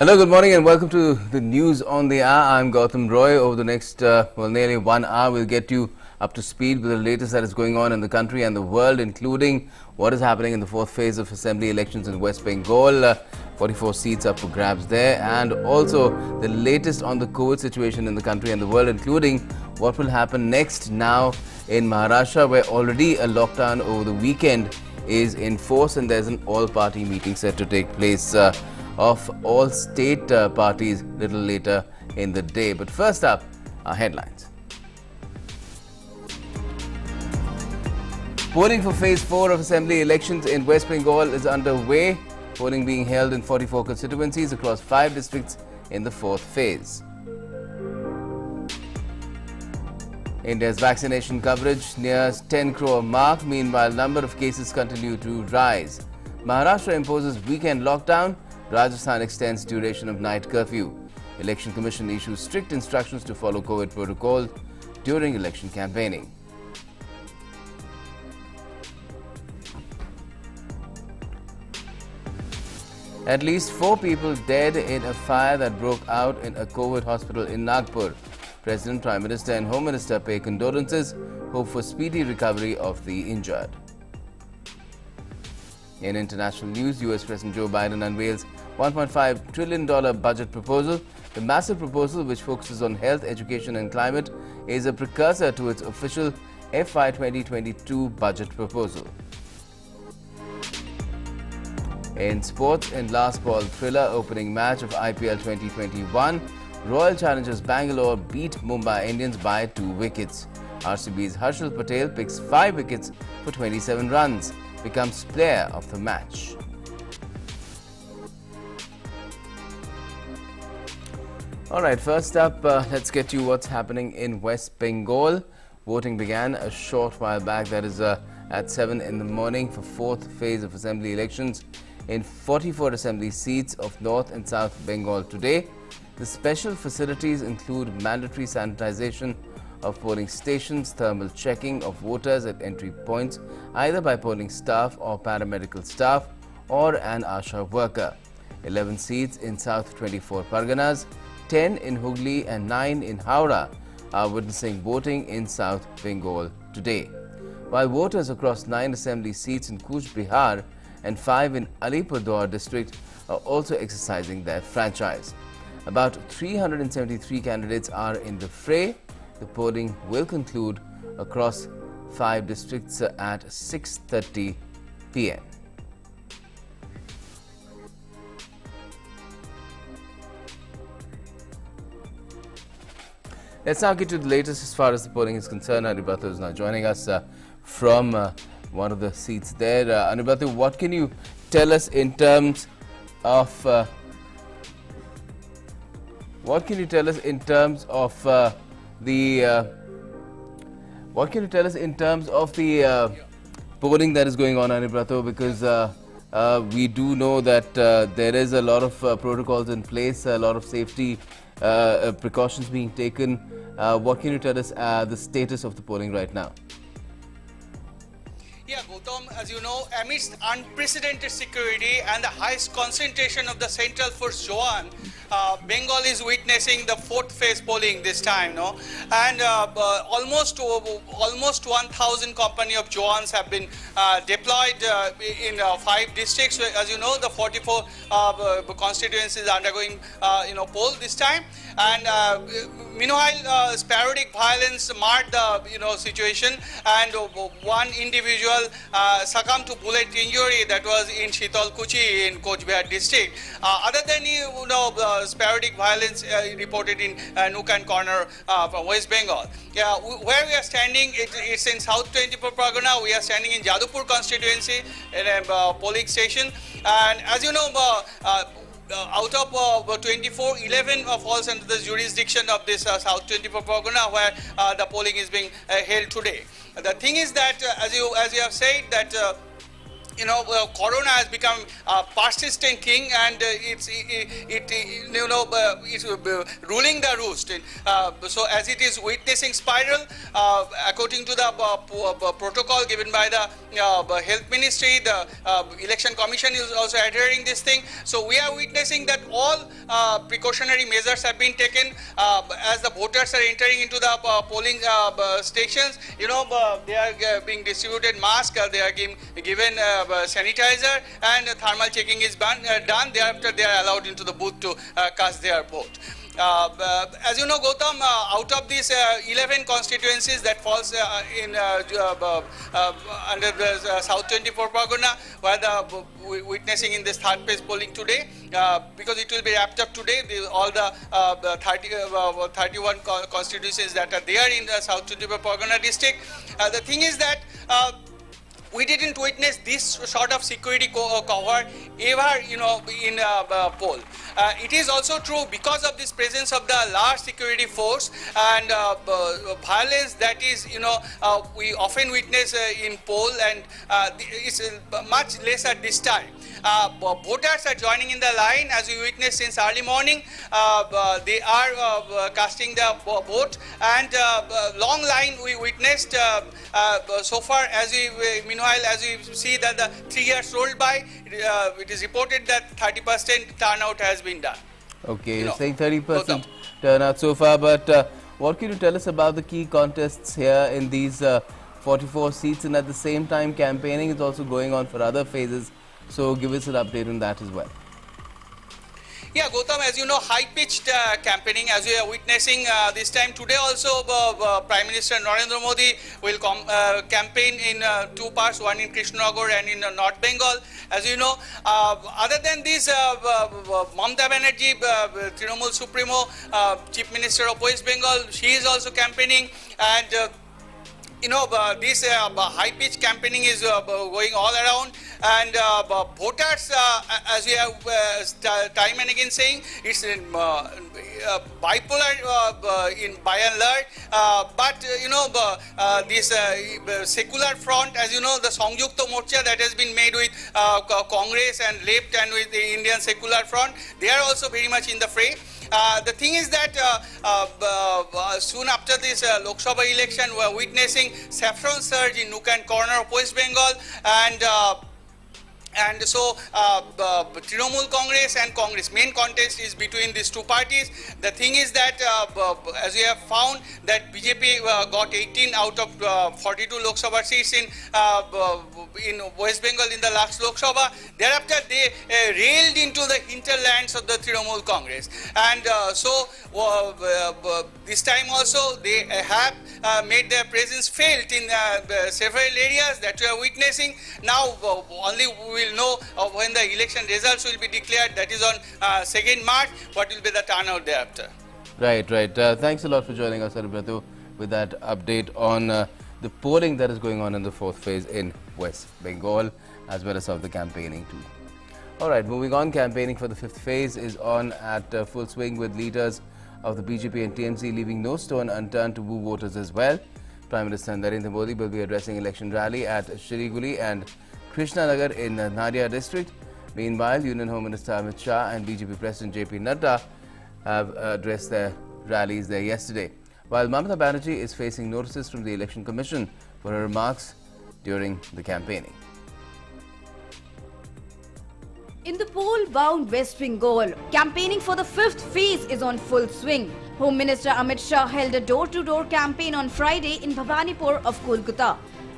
Hello, good morning and welcome to the news on the hour. I'm Gautam Roy. Over the next, nearly 1 hour, we'll get you up to speed with the latest that is going on in the country and the world, including what is happening in the fourth phase of assembly elections in West Bengal. 44 seats up for grabs there, and also the latest on the COVID situation in the country and the world, including what will happen next now in Maharashtra, where already a lockdown over the weekend is in force and there's an all-party meeting set to take place of all state parties little later in the day. But first up, our headlines. Polling for phase 4 of assembly elections in West Bengal is underway. Polling being held in 44 constituencies across 5 districts in the fourth phase. India's vaccination coverage nears 10 crore mark. Meanwhile, number of cases continue to rise. Maharashtra imposes weekend lockdown. Rajasthan extends duration of night curfew. Election Commission issues strict instructions to follow COVID protocols during election campaigning. At least 4 people dead in a fire that broke out in a COVID hospital in Nagpur. President, Prime Minister and Home Minister pay condolences, hope for speedy recovery of the injured. In international news, US President Joe Biden unveils $1.5 trillion budget proposal. The massive proposal, which focuses on health, education and climate, is a precursor to its official FY 2022 budget proposal. In sports, in last ball thriller opening match of IPL 2021, Royal Challengers Bangalore beat Mumbai Indians by 2 wickets. RCB's Harshal Patel picks 5 wickets for 27 runs, becomes player of the match. Alright, first up, let's get you what's happening in West Bengal. Voting began a short while back, that is at 7 in the morning for fourth phase of assembly elections in 44 assembly seats of North and South Bengal today. The special facilities include mandatory sanitization of polling stations, thermal checking of voters at entry points, either by polling staff or paramedical staff or an ASHA worker. 11 seats in South 24 Parganas, 10 in Hooghly and 9 in Howrah are witnessing voting in South Bengal today. While voters across 9 assembly seats in Cooch Behar and 5 in Alipurduar district are also exercising their franchise. About 373 candidates are in the fray. The polling will conclude across 5 districts at 6:30 p.m. Let's now get to the latest as far as the polling is concerned. Anubhatha is now joining us from one of the seats there. Anubhatha, what can you tell us in terms of polling that is going on, Anubhatha? Because we do know that there is a lot of protocols in place, a lot of safety precautions being taken. What can you tell us the status of the polling right now? Yeah, Gautam, as you know, amidst unprecedented security and the highest concentration of the Central Force Jawan, Bengal is witnessing the fourth phase polling this time, no? And almost 1,000 company of Jawans have been deployed in 5 districts. As you know, the 44 constituencies undergoing poll this time. And meanwhile, sporadic violence marred the situation, and one individual succumbed to bullet injury that was in Shitalkuchi in Cooch Behar district. Other than sporadic violence reported in nook and corner from West Bengal. Yeah, where we are standing, it's in South 24 Pargana. We are standing in Jadupur constituency in a polling station, and as you know, out of 24, 11 falls under the jurisdiction of this South 24 Pargana, where the polling is being held today. The thing is that, as you have said, that Corona has become a persistent thing, and it's ruling the roost. So as it is witnessing spiral, according to the protocol given by the Health Ministry, the Election Commission is also adhering this thing. So we are witnessing that all precautionary measures have been taken as the voters are entering into the polling stations. They are being distributed masks, they are given sanitizer, and thermal checking is done. Thereafter, they are allowed into the booth to cast their vote. As you know, Gautam, out of these 11 constituencies that falls under the South 24 Pargana, where the witnessing in this third phase polling today, because it will be wrapped up today, all the 31 constituencies that are there in the South 24 Pargana district. The thing is that we didn't witness this sort of security cover ever, in poll. It is also true because of this presence of the large security force and violence that is, we often witness in poll, and it's much less at this time. Voters are joining in the line, as we witnessed since early morning. They are casting the vote, and long line we witnessed so far. Meanwhile, as we see that the 3 years rolled by, it is reported that 30% turnout has been done. Okay, you're saying 30% turnout so far, but what can you tell us about the key contests here in these 44 seats, and at the same time campaigning is also going on for other phases, so give us an update on that as well. Yeah, Gautam, as you know, high-pitched campaigning, as we are witnessing this time. Today also, Prime Minister Narendra Modi will campaign in two parts, one in Krishnanagar and in North Bengal. As you know, other than this, Mamata Banerjee, Trinamool Supremo, Chief Minister of West Bengal, she is also campaigning, and this high-pitched campaigning is going all around, and voters, as we have time and again saying, it's bipolar by and large, but this secular front, as you know, the Sangyukta Morcha that has been made with Congress and left and with the Indian Secular Front, they are also very much in the fray. The thing is that soon after this Lok Sabha election, we are witnessing saffron surge in nook and corner of West Bengal, and so Trinamool Congress and Congress, main contest is between these two parties. The thing is that as we have found that BJP got 18 out of 42 Lok Sabha seats in West Bengal in the last Lok Sabha. Thereafter they railed into the hinterlands of the Trinamool Congress, and so this time also they have made their presence felt in several areas that we are witnessing. Now only we will know when the election results will be declared, that is on 2nd March, what will be the turnout thereafter. Right. Thanks a lot for joining us, Haripratu, with that update on the polling that is going on in the fourth phase in West Bengal, as well as of the campaigning too. Alright, moving on, campaigning for the fifth phase is on at full swing, with leaders of the BJP and TMC leaving no stone unturned to woo voters as well. Prime Minister Narendra Modi will be addressing election rally at Siliguri and Krishnanagar in Nadia district. Meanwhile, Union Home Minister Amit Shah and BJP President JP Nadda have addressed their rallies there yesterday, while Mamata Banerjee is facing notices from the Election Commission for her remarks during the campaigning. In the poll-bound West Bengal, campaigning for the fifth phase is on full swing. Home Minister Amit Shah held a door-to-door campaign on Friday in Bhawanipur of Kolkata.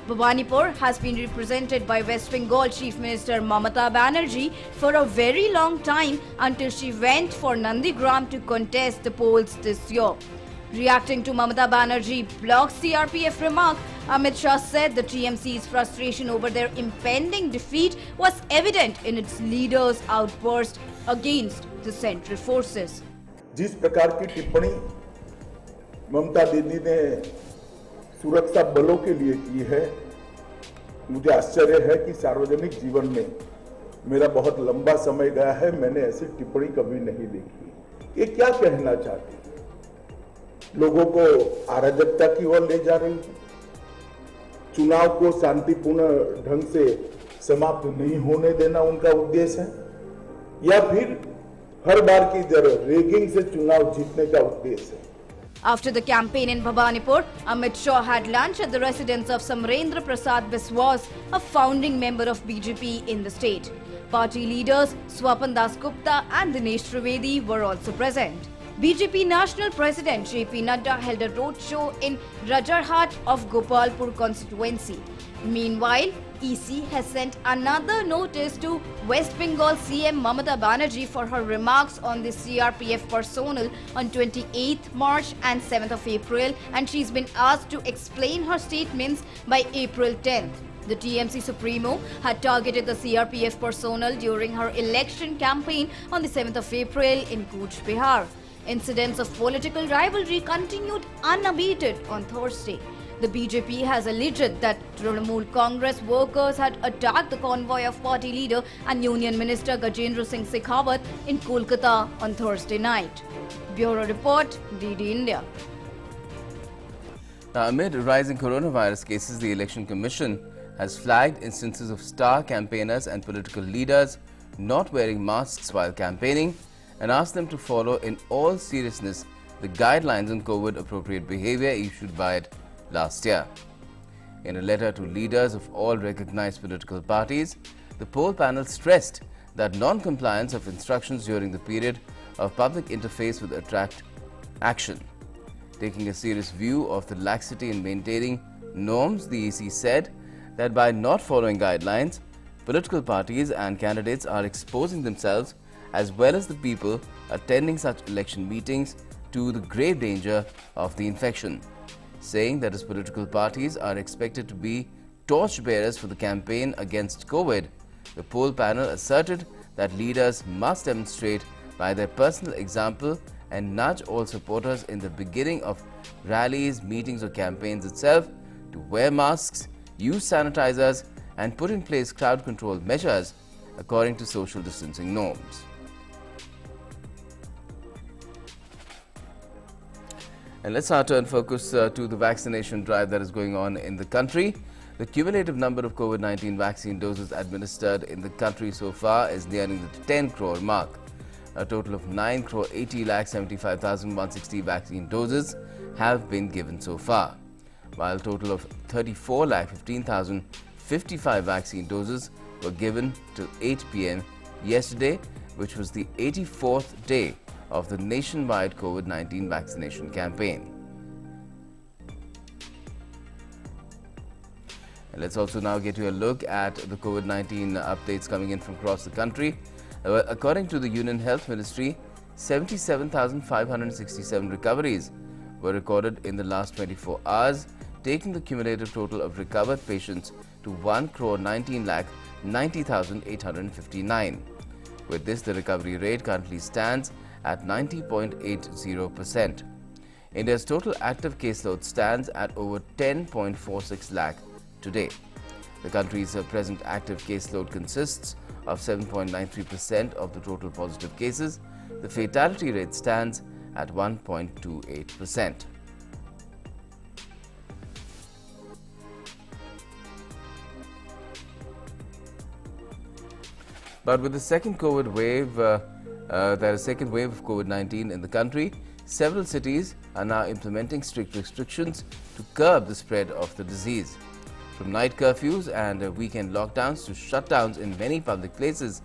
Bhawanipur has been represented by West Bengal Chief Minister Mamata Banerjee for a very long time, until she went for Nandigram to contest the polls this year. Reacting to Mamata Banerjee blocked CRPF remark, Amit Shah said the TMC's frustration over their impending defeat was evident in its leaders' outburst against the central forces. जिस प्रकार की टिप्पणी ममता दीदी ने सुरक्षा बलों के लिए की है, मुझे आश्चर्य है कि सार्वजनिक जीवन में मेरा बहुत लंबा समय गया है, मैंने ऐसी टिप्पणी कभी नहीं देखी। ये क्या कहना चाहती है? लोगों को अराजकता की ओर ले जा रही है, चुनाव को शांतिपूर्ण ढंग से समाप्त नहीं होने देना उनका उद्देश्य है, या फिर हर बार की तरह रेगिंग से चुनाव जीतने का उद्देश्य है। After the campaign in Bhabanipur, Amit Shah had lunch at the residence of Samrendra Prasad Biswas, a founding member of BJP in the state. Party leaders Swapan Das Gupta and Dinesh Trivedi were also present. BJP National President JP Nadda held a roadshow in Rajarhat of Gopalpur constituency. Meanwhile, EC has sent another notice to West Bengal CM Mamata Banerjee for her remarks on the CRPF personnel on 28th March and 7th of April, and she's been asked to explain her statements by April 10th. The TMC Supremo had targeted the CRPF personnel during her election campaign on the 7th of April in Cooch Behar. Incidents of political rivalry continued unabated on Thursday. The BJP has alleged that Trinamool Congress workers had attacked the convoy of party leader and Union Minister Gajendra Singh Shekhawat in Kolkata on Thursday night. Bureau Report, DD India. Now, amid rising coronavirus cases, the Election Commission has flagged instances of star campaigners and political leaders not wearing masks while campaigning and asked them to follow in all seriousness the guidelines on COVID-appropriate behavior issued by it last year. In a letter to leaders of all recognized political parties, the poll panel stressed that non-compliance of instructions during the period of public interface would attract action. Taking a serious view of the laxity in maintaining norms, the EC said that by not following guidelines, political parties and candidates are exposing themselves as well as the people attending such election meetings to the grave danger of the infection. Saying that as political parties are expected to be torchbearers for the campaign against COVID, the poll panel asserted that leaders must demonstrate by their personal example and nudge all supporters in the beginning of rallies, meetings or campaigns itself to wear masks, use sanitizers and put in place crowd control measures according to social distancing norms. And let's now turn focus to the vaccination drive that is going on in the country. The cumulative number of COVID-19 vaccine doses administered in the country so far is nearing the 10 crore mark. A total of 9,80,75,160 vaccine doses have been given so far, while a total of 34,15,055 vaccine doses were given till 8 p.m. yesterday, which was the 84th day of the nationwide COVID-19 vaccination campaign. And let's also now get you a look at the COVID-19 updates coming in from across the country. According to the Union Health Ministry, 77,567 recoveries were recorded in the last 24 hours, taking the cumulative total of recovered patients to 1,19,90,859. With this, the recovery rate currently stands at 90.80%. India's total active caseload stands at over 10.46 lakh today. The country's present active caseload consists of 7.93% of the total positive cases. The fatality rate stands at 1.28%. But with the second COVID wave, there is a second wave of COVID-19 in the country, several cities are now implementing strict restrictions to curb the spread of the disease. From night curfews and weekend lockdowns to shutdowns in many public places.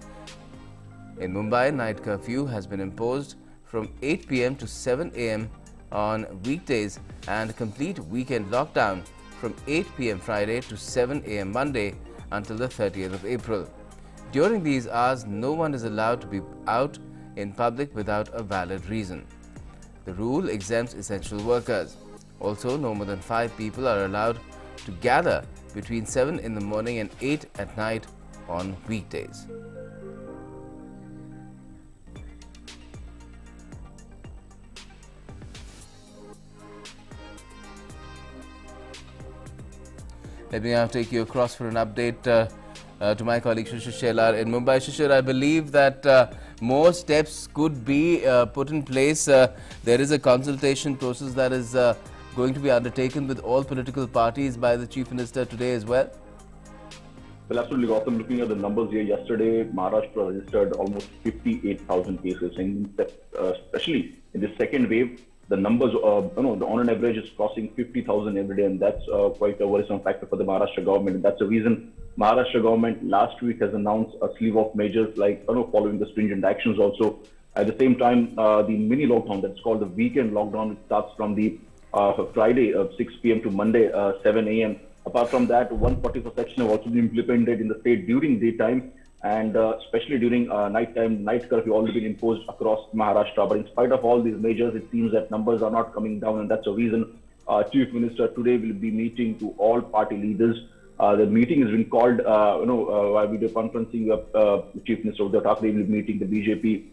In Mumbai, night curfew has been imposed from 8 p.m. to 7 a.m. on weekdays and complete weekend lockdown from 8 p.m. Friday to 7 a.m. Monday until the 30th of April. During these hours, no one is allowed to be out in public without a valid reason. The rule exempts essential workers. Also, no more than 5 people are allowed to gather between 7 in the morning and 8 at night on weekdays. Let me now take you across for an update to my colleague Shishir Shelar in Mumbai. Shishir, I believe that more steps could be put in place. There is a consultation process that is going to be undertaken with all political parties by the Chief Minister today as well. Well, absolutely, Gautam. Looking at the numbers here, yesterday Maharashtra registered almost 58,000 cases, and especially in the second wave, the numbers, on an average, is crossing 50,000 every day, and that's quite a worrisome factor for the Maharashtra government. And that's the reason Maharashtra government last week has announced a slew of measures, like following the stringent actions. Also, at the same time, the mini lockdown, that's called the weekend lockdown, which starts from the Friday 6 p.m. to Monday 7 a.m. Apart from that, 144 section have also been implemented in the state during daytime, and especially during night time. Night curfew already been imposed across Maharashtra. But in spite of all these measures, it seems that numbers are not coming down, and that's the reason Chief Minister today will be meeting to all party leaders. The meeting has been called, via video conferencing. Chief Minister Uddhav Thackeray will be meeting the BJP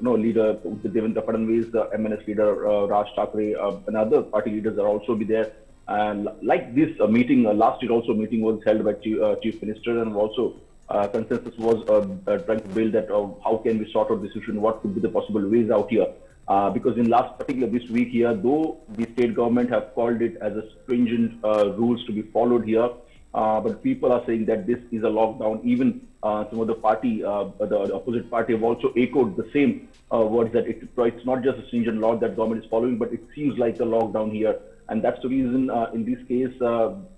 leader Devendra Fadnavis, the MNS leader Raj Thackeray, and other party leaders are also be there. And like this meeting, last year also meeting was held by Chief Minister, and also consensus was trying to build that how can we sort out this issue and what could be the possible ways out here. Because in this week here, though the state government have called it as a stringent rules to be followed here, but people are saying that this is a lockdown. Even some of the party, the opposite party, have also echoed the same words, that it's not just a stringent law that government is following, but it seems like a lockdown here. And that's the reason, in this case,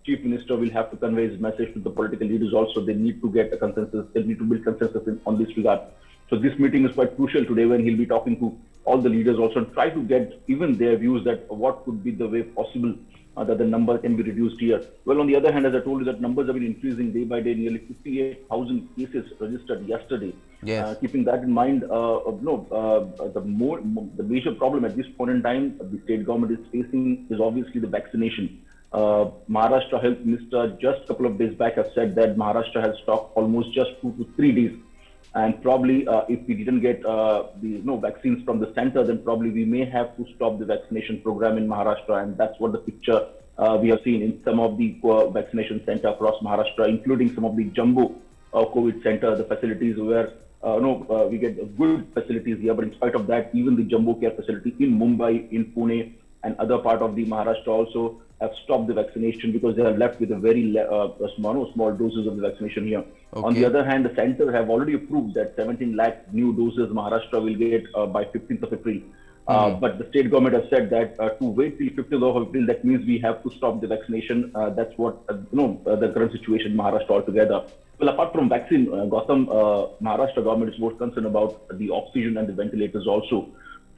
Chief Minister will have to convey his message to the political leaders also. They need to get a consensus. They need to build consensus on this regard. So this meeting is quite crucial today, when he'll be talking to all the leaders also, and try to get even their views that what could be the way possible that the number can be reduced here. Well, on the other hand, as I told you, that numbers have been increasing day by day. Nearly 58,000 cases registered yesterday. Yes. Keeping that in mind, the major problem at this point in time the state government is facing is obviously the vaccination. Maharashtra Health Minister just a couple of days back has said that Maharashtra has stopped almost just 2 to 3 days. And probably if we didn't get the vaccines from the center, then probably we may have to stop the vaccination program in Maharashtra. And that's what the picture we have seen in some of the vaccination center across Maharashtra, including some of the jumbo COVID center, the facilities where we get good facilities here. But in spite of that, even the jumbo care facility in Mumbai, in Pune, and other part of the Maharashtra also have stopped the vaccination, because they are left with a very small doses of the vaccination here. Okay. On the other hand, the center have already approved that 17 lakh new doses Maharashtra will get by 15th of April. But the state government has said that to wait till 15th of April, that means we have to stop the vaccination. That's what, the current situation in Maharashtra altogether. Well, apart from vaccine, Gautam, Maharashtra government is more concerned about the oxygen and the ventilators also,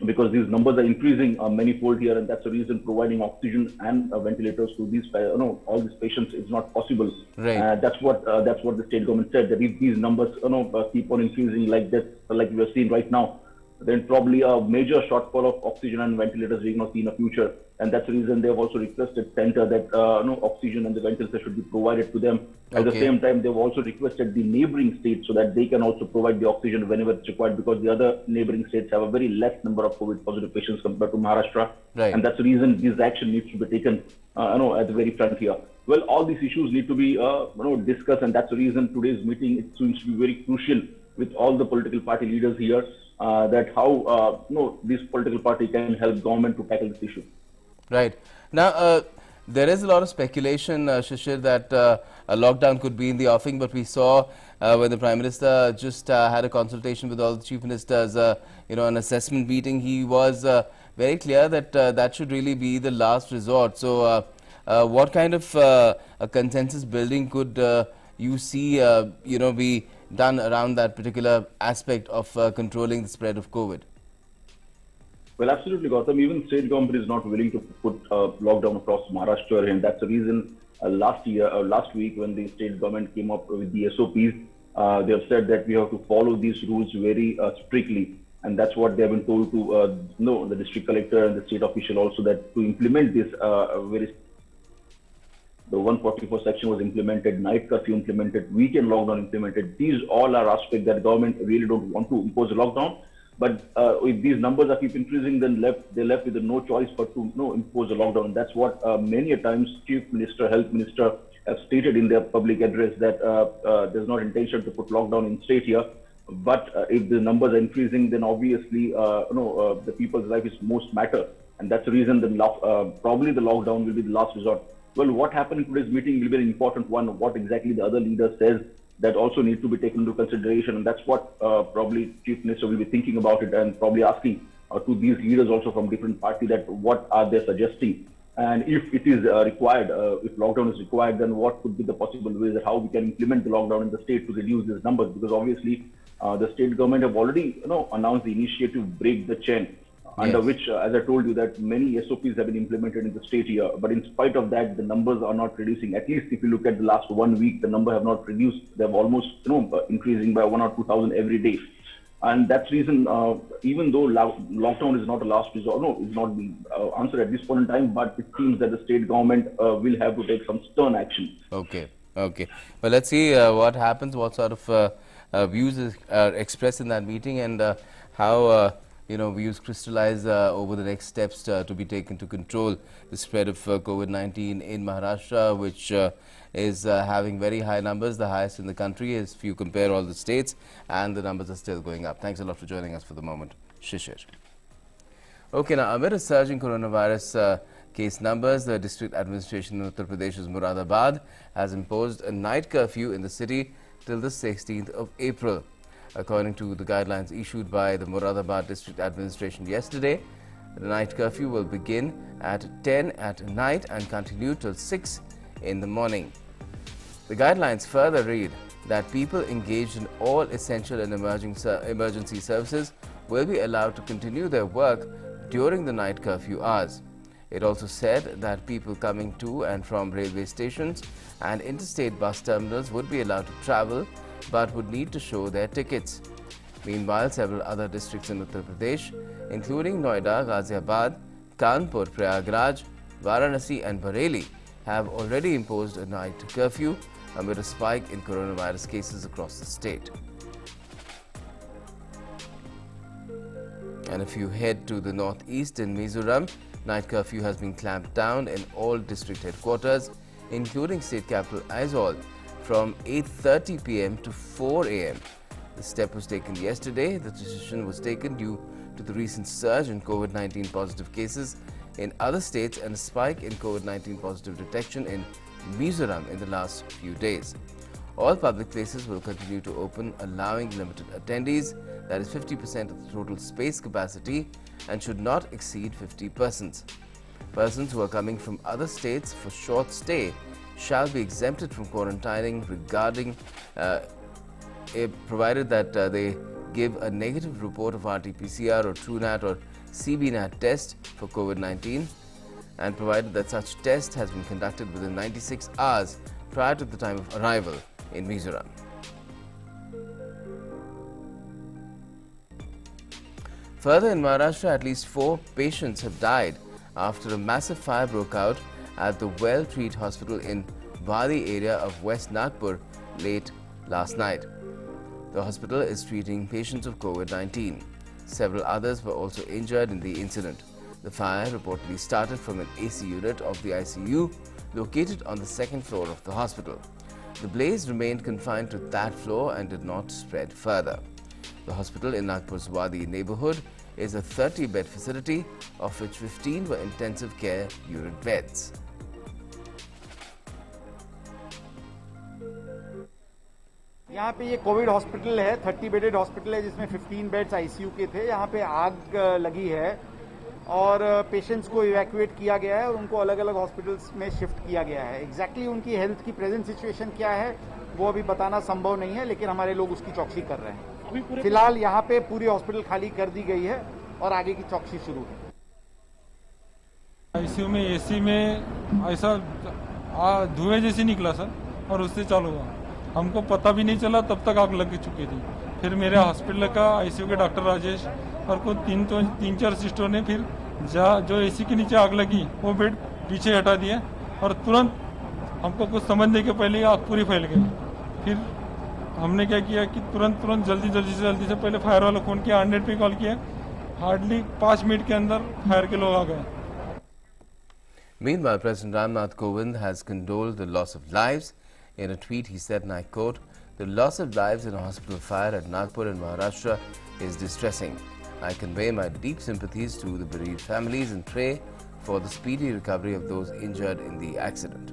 because these numbers are increasing many-fold here, and that's the reason providing oxygen and ventilators to these, all these patients is not possible. Right. That's what the state government said, that if these numbers, keep on increasing like that, like we are seeing right now, then probably a major shortfall of oxygen and ventilators we will not see in the future. And that's the reason they have also requested center that oxygen and the ventilators should be provided to them. At the same time, they've also requested the neighboring states so that they can also provide the oxygen whenever it's required, because the other neighboring states have a very less number of COVID positive patients compared to Maharashtra. Right. And that's the reason this action needs to be taken at the very front here. Well, all these issues need to be discussed, and that's the reason today's meeting it seems to be very crucial with all the political party leaders here, that how this political party can help government to tackle this issue. Right. Now, there is a lot of speculation, Shishir, that a lockdown could be in the offing, but we saw when the Prime Minister just had a consultation with all the Chief Ministers, an assessment meeting, he was very clear that that should really be the last resort. So, what kind of a consensus building could you see, be done around that particular aspect of controlling the spread of COVID? Well, absolutely, Gautam. Even state government is not willing to put lockdown across Maharashtra, and that's the reason last week when the state government came up with the SOPs, they have said that we have to follow these rules very strictly, and that's what they have been told to the district collector and the state official also, that to implement this the 144 section was implemented, night curfew implemented, weekend lockdown implemented. These all are aspects that government really don't want to impose a lockdown. But if these numbers are keep increasing, then they're left with no choice but to impose a lockdown. That's what many a times Chief Minister, Health Minister have stated in their public address, that there's not intention to put lockdown in state here. But if the numbers are increasing, then obviously the people's life is most matter, and that's the reason that probably the lockdown will be the last resort. Well, what happened in today's meeting will be an important one. What exactly the other leader says, that also needs to be taken into consideration. And that's what probably Chief Minister will be thinking about it, and probably asking to these leaders also from different parties that what are they suggesting. And if it is required, if lockdown is required, then what could be the possible ways that how we can implement the lockdown in the state to reduce these numbers? Because obviously the state government have already announced the initiative Break the Chain, under which, as I told you, that many SOPs have been implemented in the state here. But in spite of that, the numbers are not reducing. At least if you look at the last 1 week, the number have not reduced. They have almost increasing by 1,000 or 2,000 every day. And that's reason, even though lockdown is not a last resort, it's not the answer at this point in time, but it seems that the state government will have to take some stern action. Okay. Well, let's see what happens, what sort of views are expressed in that meeting, and how views crystallize over the next steps to be taken to control the spread of COVID-19 in Maharashtra, which is having very high numbers, the highest in the country if you compare all the states, and the numbers are still going up. Thanks a lot for joining us for the moment, Shishir. Okay, now amid a surging coronavirus case numbers, the district administration in Uttar Pradesh's Muradabad has imposed a night curfew in the city till the 16th of April. According to the guidelines issued by the Muradabad district administration yesterday, the night curfew will begin at 10 at night and continue till 6 in the morning. The guidelines further read that people engaged in all essential and emergency services will be allowed to continue their work during the night curfew hours. It also said that people coming to and from railway stations and interstate bus terminals would be allowed to travel, but would need to show their tickets. Meanwhile, several other districts in Uttar Pradesh, including Noida, Ghaziabad, Kanpur, Prayagraj, Varanasi and Bareilly, have already imposed a night curfew amid a spike in coronavirus cases across the state. And if you head to the northeast in Mizoram, night curfew has been clamped down in all district headquarters, including state capital Aizawl, from 8:30 p.m. to 4 a.m. The step was taken yesterday. The decision was taken due to the recent surge in COVID-19 positive cases in other states and a spike in COVID-19 positive detection in Mizoram in the last few days. All public places will continue to open, allowing limited attendees, that is 50% of the total space capacity, and should not exceed 50 persons. Persons who are coming from other states for short stay shall be exempted from quarantining provided that they give a negative report of RT-PCR or TrueNat or CBNat test for COVID-19, and provided that such test has been conducted within 96 hours prior to the time of arrival in Mizoram. Further, in Maharashtra, at least 4 patients have died after a massive fire broke out at the Well Treat Hospital in Wadi area of West Nagpur late last night. The hospital is treating patients of COVID-19. Several others were also injured in the incident. The fire reportedly started from an AC unit of the ICU located on the 2nd floor of the hospital. The blaze remained confined to that floor and did not spread further. The hospital in Nagpur's Wadi neighborhood is a 30-bed facility, of which 15 were intensive care unit beds. यहाँ पे ये Covid hospital है, 30 bedded hospital है जिसमें 15 beds ICU के थे। यहाँ पे आग लगी है और पेशेंट्स को इवैक्यूएट किया गया है और उनको अलग अलग हॉस्पिटल्स में शिफ्ट किया गया है। एग्जैक्टली उनकी हेल्थ की प्रेजेंट सिचुएशन क्या है वो अभी बताना संभव नहीं है, लेकिन हमारे लोग उसकी चौकसी कर रहे हैं। फिलहाल यहाँ पे पूरी हॉस्पिटल खाली कर दी गई है और आगे की चौकसी शुरू है। आईसीयू में एसी में ऐसा धुएं जैसी निकला सर, और उससे चालू हुआ। हमको पता भी नहीं चला, तब तक आग लग चुकी थी। फिर मेरे हॉस्पिटल का आईसीयू के डॉक्टर राजेश और को 3-4 सिस्टरों ने फिर जो एसी के नीचे आग लगी वो बेड पीछे हटा दिया और तुरंत हमको कुछ समझने के पहले ही आग पूरी फैल गई। फिर हमने क्या किया कि तुरंत जल्दी से पहले फायर वालों को फोन किया, 100 पे कॉल किया। हार्डली 5 मिनट के अंदर फायर के लोग आ गए। Meanwhile, President Ramnath Kovind has condoled the loss of lives. In a tweet, he said, and I quote, "The loss of lives in a hospital fire at Nagpur in Maharashtra is distressing. I convey my deep sympathies to the bereaved families and pray for the speedy recovery of those injured in the accident.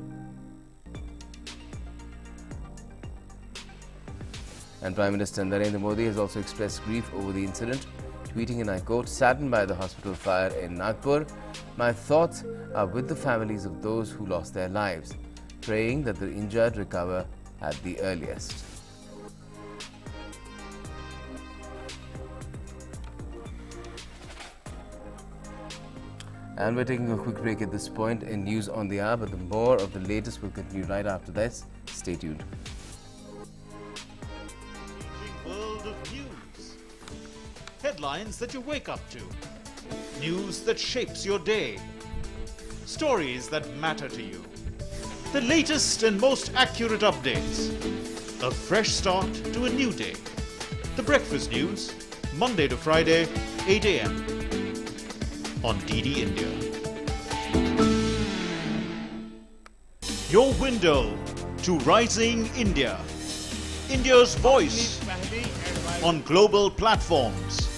And Prime Minister Narendra Modi has also expressed grief over the incident, tweeting, and I quote, "Saddened by the hospital fire in Nagpur, my thoughts are with the families of those who lost their lives, praying that the injured recover at the earliest." And we're taking a quick break at this point in News on the Hour, but the more of the latest will continue right after this. Stay tuned. World of news. Headlines that you wake up to. News that shapes your day. Stories that matter to you. The latest and most accurate updates. A fresh start to a new day. The Breakfast News, Monday to Friday, 8 a.m. on DD India. Your window to rising India. India's voice on global platforms.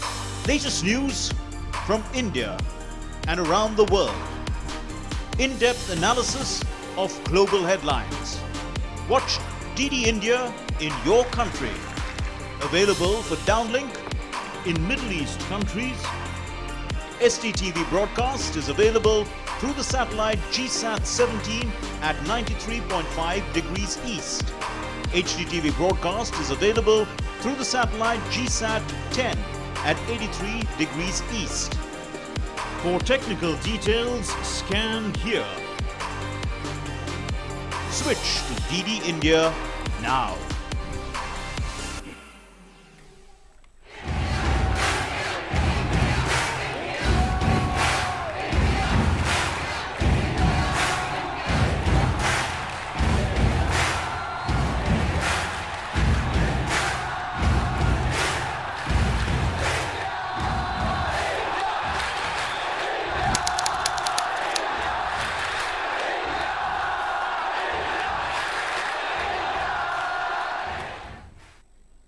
Latest news from India and around the world. In-depth analysis of global headlines. Watch DD India in your country. Available for downlink in Middle East countries. STTV broadcast is available through the satellite GSAT 17 at 93.5 degrees east. HDTV broadcast is available through the satellite GSAT 10 at 83 degrees east. For technical details, scan here. Switch to DD India now.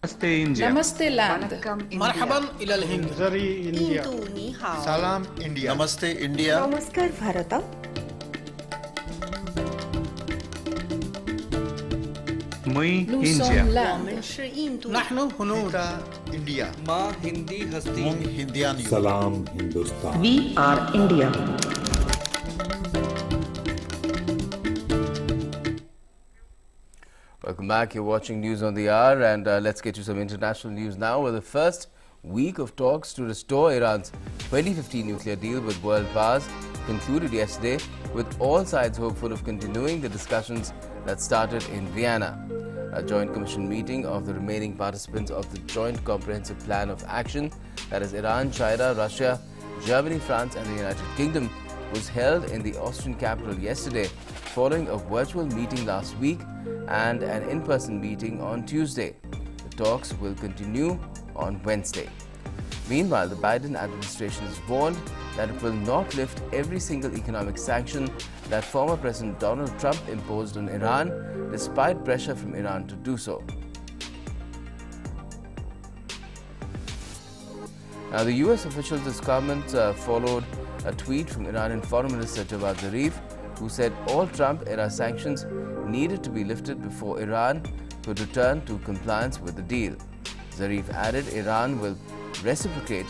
Namaste India. Namaste land. Marhaban ila al-Hind. Zari India. Salam India. Namaste India. Namaskar Bharata. Muy Nous India. sommes land. Nahnu hunud. India. Ma Hindi hasti. Hindian. Salam Hindustan. We are India. Welcome back. You're watching News on the Hour, and let's get you some international news now. Where the first week of talks to restore Iran's 2015 nuclear deal with world powers concluded yesterday, with all sides hopeful of continuing the discussions that started in Vienna. A joint commission meeting of the remaining participants of the Joint Comprehensive Plan of Action, that is Iran, China, Russia, Germany, France and the United Kingdom, was held in the Austrian capital yesterday, following a virtual meeting last week and an in-person meeting on Tuesday. The talks will continue on Wednesday. Meanwhile, the Biden administration has warned that it will not lift every single economic sanction that former President Donald Trump imposed on Iran, despite pressure from Iran to do so. Now, the US officials this comment followed a tweet from Iranian Foreign Minister Javad Zarif, who said all Trump-era sanctions needed to be lifted before Iran could return to compliance with the deal. Zarif added Iran will reciprocate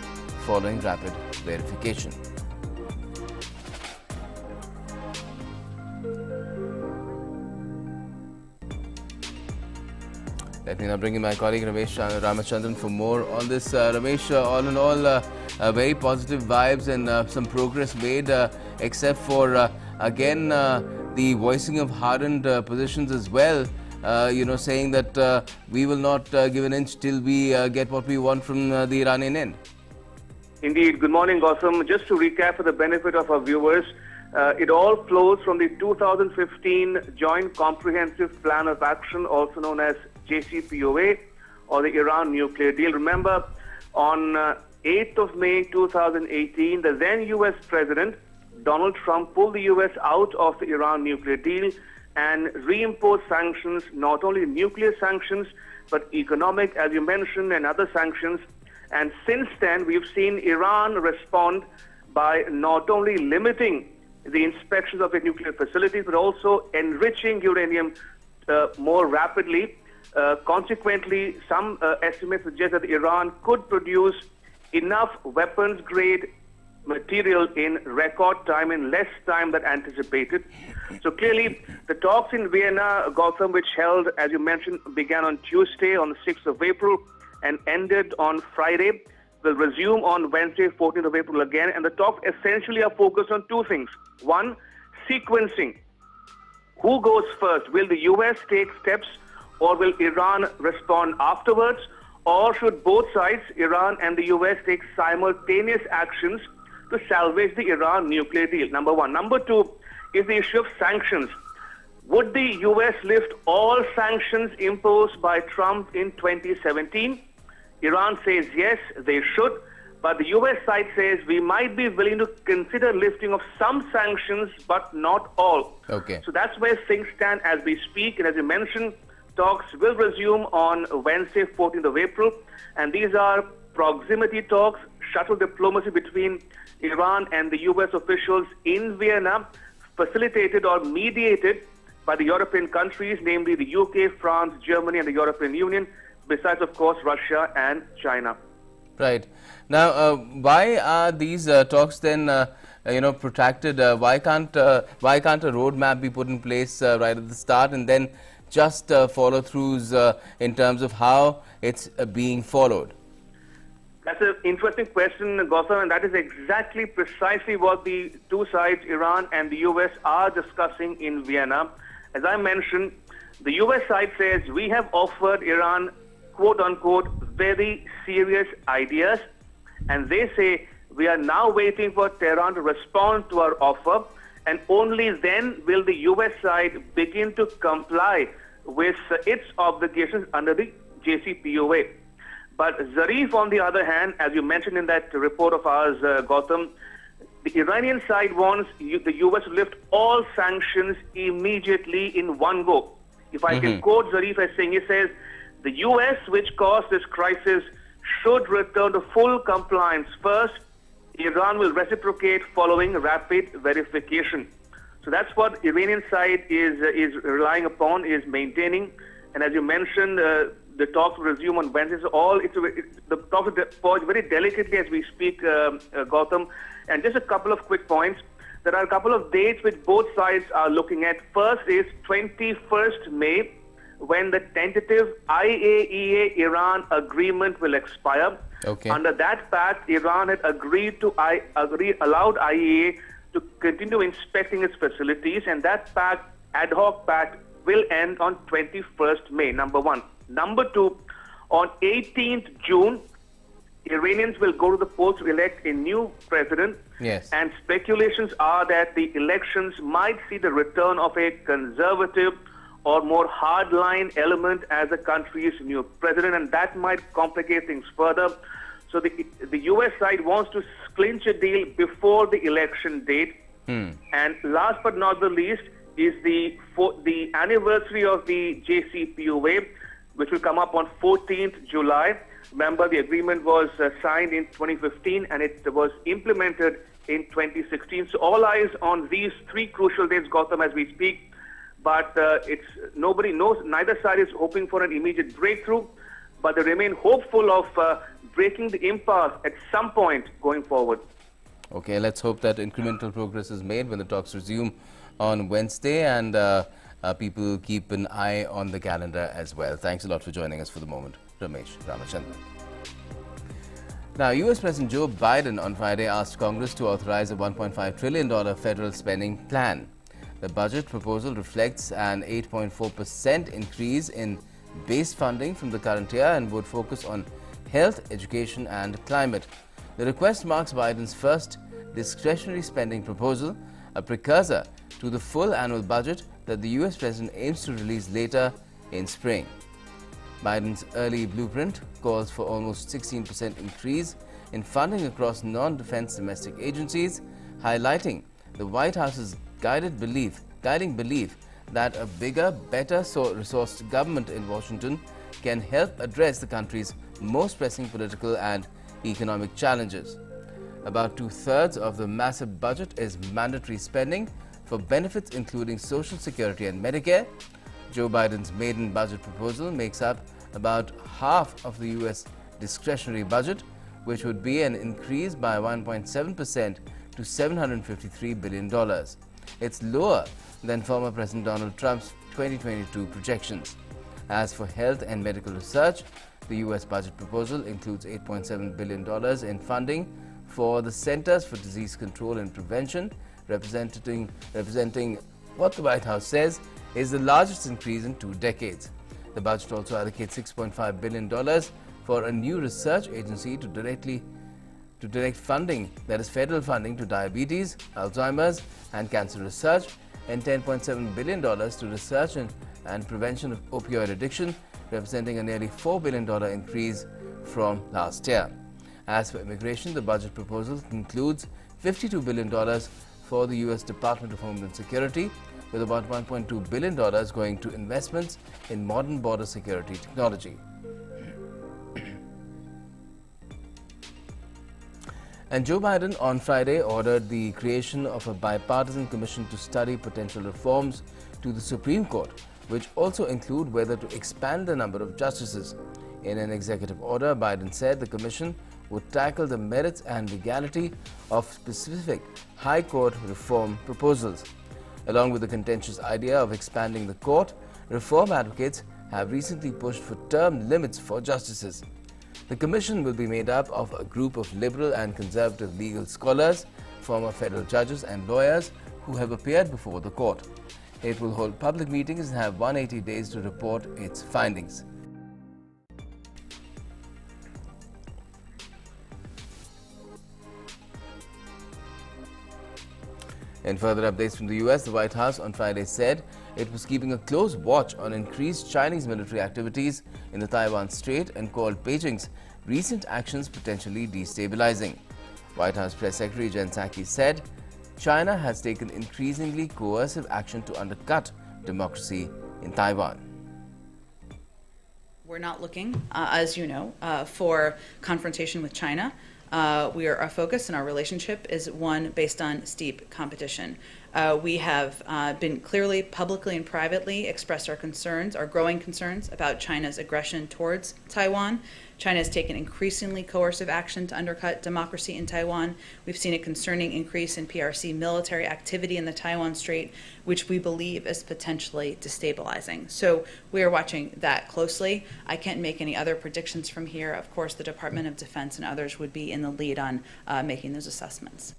following rapid verification. Let me now bring in my colleague Ramesh Ramachandran for more on this. Ramesh, all in all, very positive vibes and some progress made, except for, again, the voicing of hardened positions as well, saying that we will not give an inch till we get what we want from the Iranian end. Indeed. Good morning, Gautam. Just to recap for the benefit of our viewers, it all flows from the 2015 Joint Comprehensive Plan of Action, also known as JCPOA, or the Iran nuclear deal. Remember, on 8th of May 2018, the then U.S. President Donald Trump pulled the U.S. out of the Iran nuclear deal and reimposed sanctions, not only nuclear sanctions, but economic, as you mentioned, and other sanctions. And since then, we've seen Iran respond by not only limiting the inspections of the nuclear facilities, but also enriching uranium more rapidly. Consequently, some estimates suggest that Iran could produce enough weapons-grade material in record time, in less time than anticipated. So clearly, the talks in Vienna, Gautam, which held, as you mentioned, began on Tuesday, on the 6th of April, and ended on Friday, will resume on Wednesday, 14th of April again. And the talks essentially are focused on two things. One, sequencing. Who goes first? Will the US take steps, or will Iran respond afterwards? Or should both sides, Iran and the US, take simultaneous actions to salvage the Iran nuclear deal? Number one. Number two is the issue of sanctions. Would the US lift all sanctions imposed by Trump in 2017? Iran says yes, they should. But the US side says we might be willing to consider lifting of some sanctions, but not all. Okay. So that's where things stand as we speak. And as you mentioned, talks will resume on Wednesday, 14th of April. And these are proximity talks, shuttle diplomacy between Iran and the US officials in Vienna, facilitated or mediated by the European countries, namely the UK, France, Germany, and the European Union, besides, of course, Russia and China. Right. Now, why are these talks then, protracted? Why can't a roadmap be put in place right at the start, and then just follow-throughs in terms of how it's being followed? That's an interesting question, Gautam, and that is exactly precisely what the two sides, Iran and the US, are discussing in Vienna. As I mentioned, the US side says we have offered Iran, quote-unquote, very serious ideas, and they say we are now waiting for Tehran to respond to our offer, and only then will the US side begin to comply with its obligations under the JCPOA. But Zarif, on the other hand, as you mentioned in that report of ours, Gautam, the Iranian side wants the US to lift all sanctions immediately in one go. If I can quote Zarif as saying, he says, the US, which caused this crisis, should return to full compliance first. Iran will reciprocate following rapid verification. So that's what Iranian side is relying upon, is maintaining. And as you mentioned, the talks will resume on Wednesday. So the talks are poised very delicately as we speak, Gautam. And just a couple of quick points. There are a couple of dates which both sides are looking at. First is 21st May, when the tentative IAEA-Iran agreement will expire. Okay. Under that pact, Iran had allowed IAEA to continue inspecting its facilities, and that pact, ad hoc pact, will end on 21st May, number one. Number two, on 18th June, Iranians will go to the polls to elect a new president. Yes. And speculations are that the elections might see the return of a conservative or more hardline element as the country's new president, and that might complicate things further. So the US side wants to clinch a deal before the election date. And last but not the least is the anniversary of the JCPOA, which will come up on 14th July. Remember, the agreement was signed in 2015 and it was implemented in 2016. So all eyes on these three crucial dates, Gautam, as we speak. But nobody knows, neither side is hoping for an immediate breakthrough, but they remain hopeful of breaking the impasse at some point going forward. Okay, let's hope that incremental progress is made when the talks resume on Wednesday, and people keep an eye on the calendar as well. Thanks a lot for joining us for the moment, Ramesh Ramachandran. Now, US President Joe Biden on Friday asked Congress to authorize a $1.5 trillion federal spending plan. The budget proposal reflects an 8.4% increase in base funding from the current year and would focus on health, education and climate. The request marks Biden's first discretionary spending proposal, a precursor to the full annual budget that the US president aims to release later in spring. Biden's early blueprint calls for almost 16% increase in funding across non-defense domestic agencies, highlighting the White House's guiding belief that a bigger, better resourced government in Washington can help address the country's most pressing political and economic challenges. About 2/3 of the massive budget is mandatory spending for benefits including Social Security and Medicare. Joe Biden's maiden budget proposal makes up about half of the U.S. discretionary budget, which would be an increase by 1.7% to $753 billion. It's lower than former President Donald Trump's 2022 projections. As for health and medical research, the U.S. budget proposal includes $8.7 billion in funding for the Centers for Disease Control and Prevention, representing what the White House says is the largest increase in 2 decades. The budget also allocates $6.5 billion for a new research agency to direct funding, that is federal funding, to diabetes, Alzheimer's and cancer research, and $10.7 billion to research and prevention of opioid addiction, representing a nearly $4 billion increase from last year. As for immigration, the budget proposal includes $52 billion for the U.S. Department of Homeland Security, with about $1.2 billion going to investments in modern border security technology. And Joe Biden on Friday ordered the creation of a bipartisan commission to study potential reforms to the Supreme Court, which also include whether to expand the number of justices. In an executive order, Biden said the commission would tackle the merits and legality of specific High Court reform proposals. Along with the contentious idea of expanding the court, reform advocates have recently pushed for term limits for justices. The commission will be made up of a group of liberal and conservative legal scholars, former federal judges and lawyers who have appeared before the court. It will hold public meetings and have 180 days to report its findings. In further updates from the US, the White House on Friday said it was keeping a close watch on increased Chinese military activities in the Taiwan Strait and called Beijing's recent actions potentially destabilizing. White House Press Secretary Jen Psaki said China has taken increasingly coercive action to undercut democracy in Taiwan. We're not looking, as you know, for confrontation with China. Our focus and our relationship is one based on steep competition. We have been clearly, publicly and privately expressed our concerns, our growing concerns about China's aggression towards Taiwan. China has taken increasingly coercive action to undercut democracy in Taiwan. We've seen a concerning increase in PRC military activity in the Taiwan Strait, which we believe is potentially destabilizing. So we are watching that closely. I can't make any other predictions from here. Of course, the Department of Defense and others would be in the lead on making those assessments.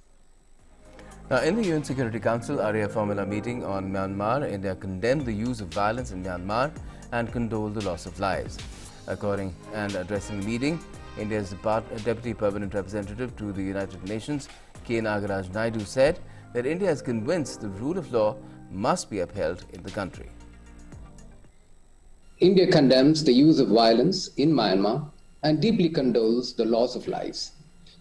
Now, in the UN Security Council Area Formula meeting on Myanmar, India condemned the use of violence in Myanmar and condoled the loss of lives. Addressing the meeting, India's Deputy Permanent Representative to the United Nations, K. Nagaraj Naidu, said that India is convinced the rule of law must be upheld in the country. India condemns the use of violence in Myanmar and deeply condoles the loss of lives.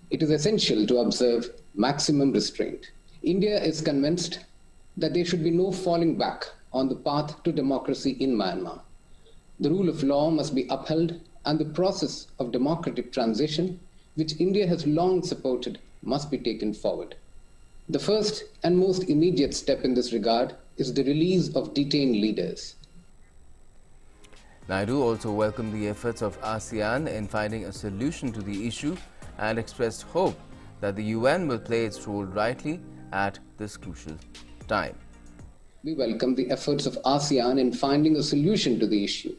It is essential to observe maximum restraint. India is convinced that there should be no falling back on the path to democracy in Myanmar. The rule of law must be upheld, and the process of democratic transition, which India has long supported, must be taken forward. The first and most immediate step in this regard is the release of detained leaders. Naidu also welcomed the efforts of ASEAN in finding a solution to the issue and expressed hope that the UN will play its role rightly at this crucial time. We welcome the efforts of ASEAN in finding a solution to the issue.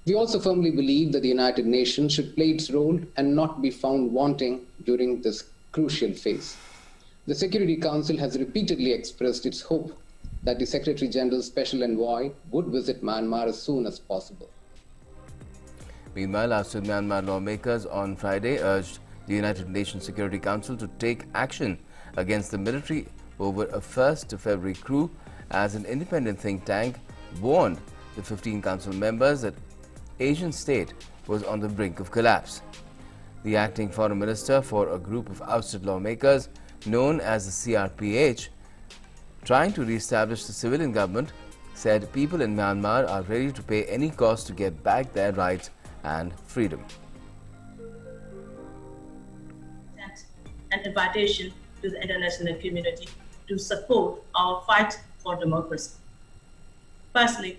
We also firmly believe that the United Nations should play its role and not be found wanting during this crucial phase. The Security Council has repeatedly expressed its hope that the Secretary General's Special Envoy would visit Myanmar as soon as possible. Meanwhile, Ousted Myanmar lawmakers on Friday urged the United Nations Security Council to take action against the military over a 1st February coup, as an independent think tank warned the 15 council members that Asian state was on the brink of collapse. The acting foreign minister for a group of ousted lawmakers known as the CRPH, trying to re-establish the civilian government, said people in Myanmar are ready to pay any cost to get back their rights and freedom. an invitation to the international community to support our fight for democracy. Firstly,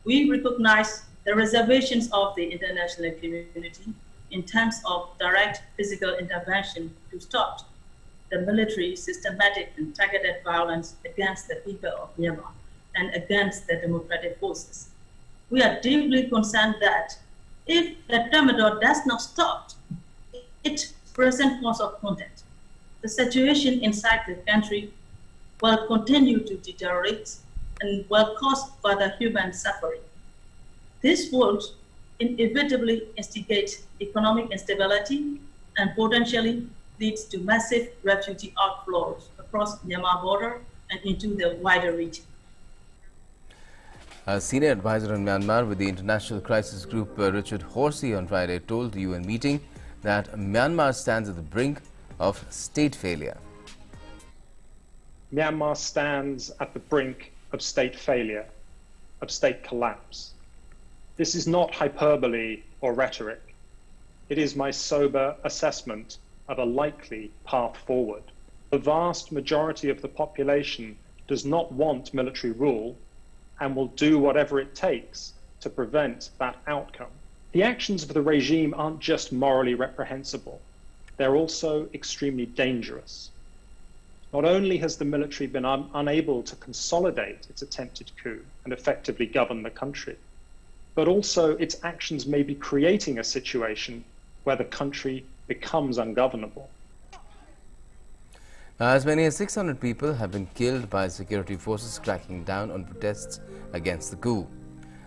we recognize the reservations of the international community in terms of direct physical intervention to stop the military systematic and targeted violence against the people of Myanmar and against the democratic forces. We are deeply concerned that if the Thermidor does not stop its present course of conduct, the situation inside the country will continue to deteriorate and will cause further human suffering. This would inevitably instigate economic instability and potentially leads to massive refugee outflows across Myanmar border and into the wider region. A senior advisor on Myanmar with the International Crisis Group, Richard Horsey, on Friday told the UN meeting that Myanmar stands at the brink of state failure. Myanmar stands at the brink of state failure, of state collapse. This is not hyperbole or rhetoric. It is my sober assessment of a likely path forward. The vast majority of the population does not want military rule and will do whatever it takes to prevent that outcome. The actions of the regime aren't just morally reprehensible, they're also extremely dangerous. Not only has the military been unable to consolidate its attempted coup and effectively govern the country, but also its actions may be creating a situation where the country becomes ungovernable. Now, as many as 600 people have been killed by security forces cracking down on protests against the coup.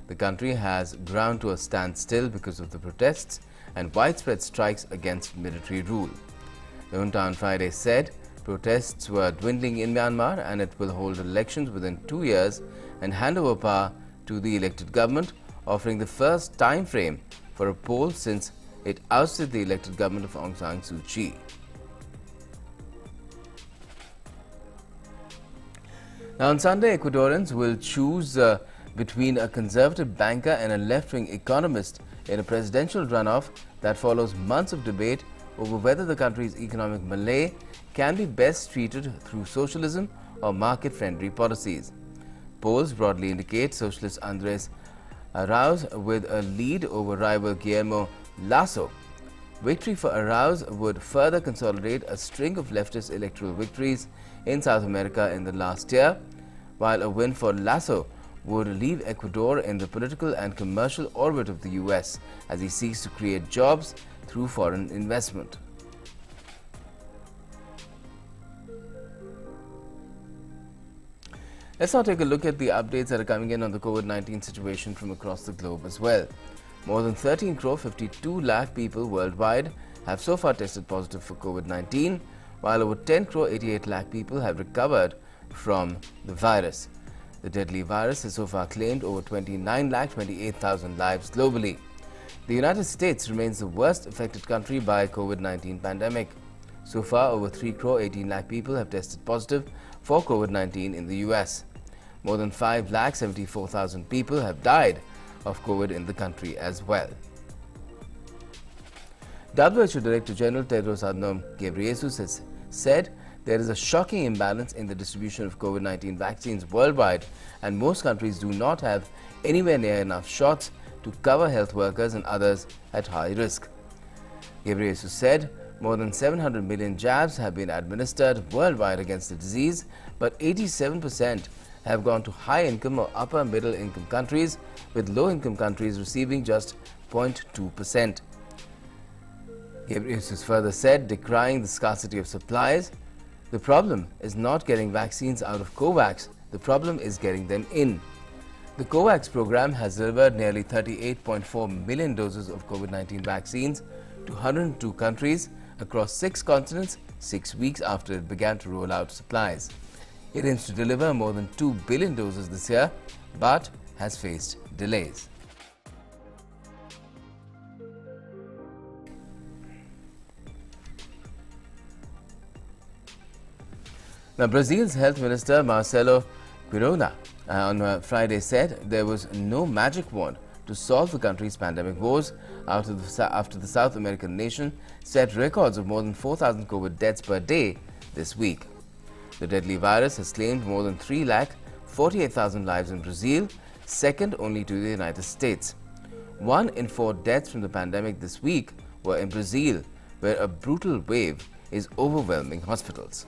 The country has ground to a standstill because of the protests and widespread strikes against military rule. The junta on Friday said protests were dwindling in Myanmar and it will hold elections within 2 years and hand over power to the elected government, offering the first time frame for a poll since it ousted the elected government of Aung San Suu Kyi. Now, on Sunday, Ecuadorians will choose between a conservative banker and a left-wing economist in a presidential runoff that follows months of debate over whether the country's economic malaise can be best treated through socialism or market-friendly policies. Polls broadly indicate socialist Andres Arauz with a lead over rival Guillermo Lasso. Victory for Arauz would further consolidate a string of leftist electoral victories in South America in the last year, while a win for Lasso would leave Ecuador in the political and commercial orbit of the US as he seeks to create jobs through foreign investment. Let's now take a look at the updates that are coming in on the COVID-19 situation from across the globe as well. More than 13 crore 52 lakh people worldwide have so far tested positive for COVID-19, while over 10 crore 88 lakh people have recovered from the virus. The deadly virus has so far claimed over 29 lakh 28,000 lives globally. The United States remains the worst affected country by COVID-19 pandemic. So far, over 3 crore 18 lakh people have tested positive for COVID-19 in the US. More than 5 lakh 74,000 people have died of COVID in the country as well. WHO Director General Tedros Adhanom Ghebreyesus has said there is a shocking imbalance in the distribution of COVID-19 vaccines worldwide, and most countries do not have anywhere near enough shots to cover health workers and others at high risk. Ghebreyesus said more than 700 million jabs have been administered worldwide against the disease, but 87% have gone to high-income or upper-middle-income countries, with low-income countries receiving just 0.2%. Ghebreyesus further said, decrying the scarcity of supplies, the problem is not getting vaccines out of COVAX, the problem is getting them in. The COVAX program has delivered nearly 38.4 million doses of COVID-19 vaccines to 102 countries across 6 continents 6 weeks after it began to roll out supplies. It aims to deliver more than 2 billion doses this year, but has faced delays. Now, Brazil's Health Minister Marcelo Quirona on Friday said there was no magic wand to solve the country's pandemic woes after the South American nation set records of more than 4,000 COVID deaths per day this week. The deadly virus has claimed more than 3,48,000 lives in Brazil, second only to the United States. 1 in 4 deaths from the pandemic this week were in Brazil, where a brutal wave is overwhelming hospitals.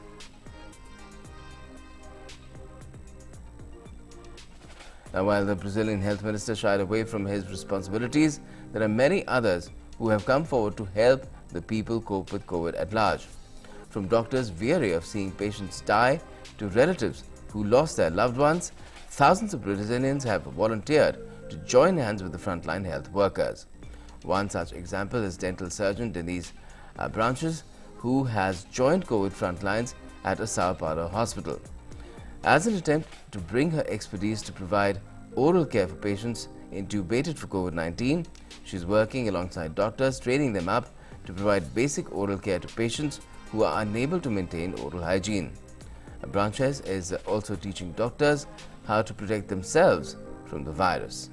Now, while the Brazilian health minister shied away from his responsibilities, there are many others who have come forward to help the people cope with COVID at large. From doctors weary of seeing patients die to relatives who lost their loved ones, thousands of Brazilians have volunteered to join hands with the frontline health workers. One such example is dental surgeon Denise Branches, who has joined COVID frontlines at a Sao Paulo hospital. As an attempt to bring her expertise to provide oral care for patients intubated for COVID-19, she's working alongside doctors, training them up to provide basic oral care to patients who are unable to maintain oral hygiene. Branches is also teaching doctors how to protect themselves from the virus.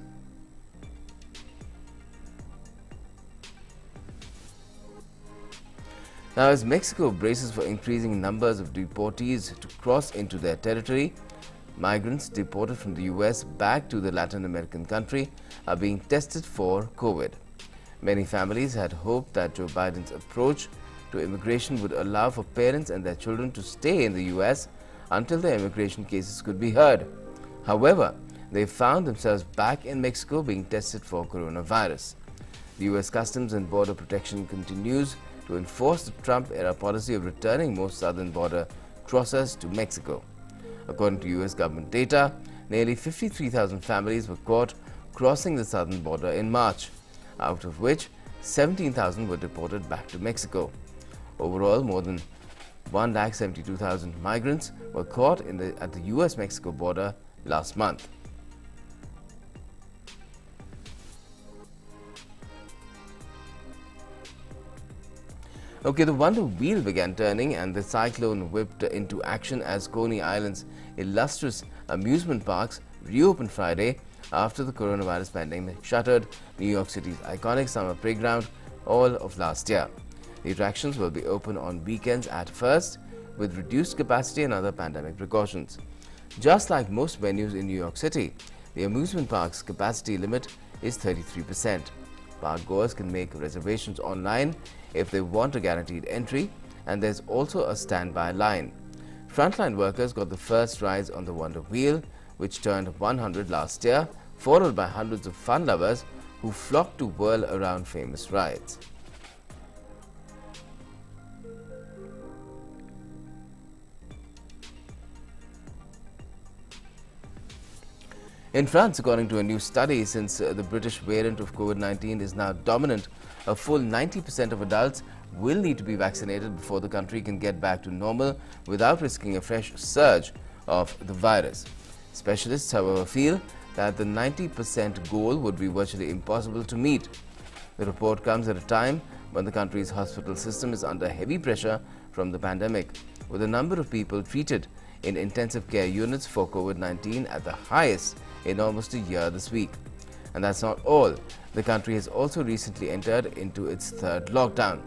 Now, as Mexico braces for increasing numbers of deportees to cross into their territory, migrants deported from the US back to the Latin American country are being tested for COVID. Many families had hoped that Joe Biden's approach to immigration would allow for parents and their children to stay in the US until their immigration cases could be heard. However, they found themselves back in Mexico being tested for coronavirus. The US Customs and Border Protection continues to enforce the Trump-era policy of returning most southern border crossers to Mexico. According to US government data, nearly 53,000 families were caught crossing the southern border in March, out of which 17,000 were deported back to Mexico. Overall, more than 172,000 migrants were caught at the US-Mexico border last month. Okay, the wonder wheel began turning and the cyclone whipped into action as Coney Island's illustrious amusement parks reopened Friday after the coronavirus pandemic shuttered New York City's iconic summer playground all of last year. The attractions will be open on weekends at first, with reduced capacity and other pandemic precautions. Just like most venues in New York City, the amusement park's capacity limit is 33%. Park goers can make reservations online if they want a guaranteed entry, and there's also a standby line. Frontline workers got the first rides on the Wonder Wheel, which turned 100 last year, followed by hundreds of fun lovers who flocked to whirl around famous rides. In France, according to a new study, since the British variant of COVID-19 is now dominant, a full 90% of adults will need to be vaccinated before the country can get back to normal without risking a fresh surge of the virus. Specialists, however, feel that the 90% goal would be virtually impossible to meet. The report comes at a time when the country's hospital system is under heavy pressure from the pandemic, with the number of people treated in intensive care units for COVID-19 at the highest in almost a year this week. And that's not all. The country has also recently entered into its third lockdown.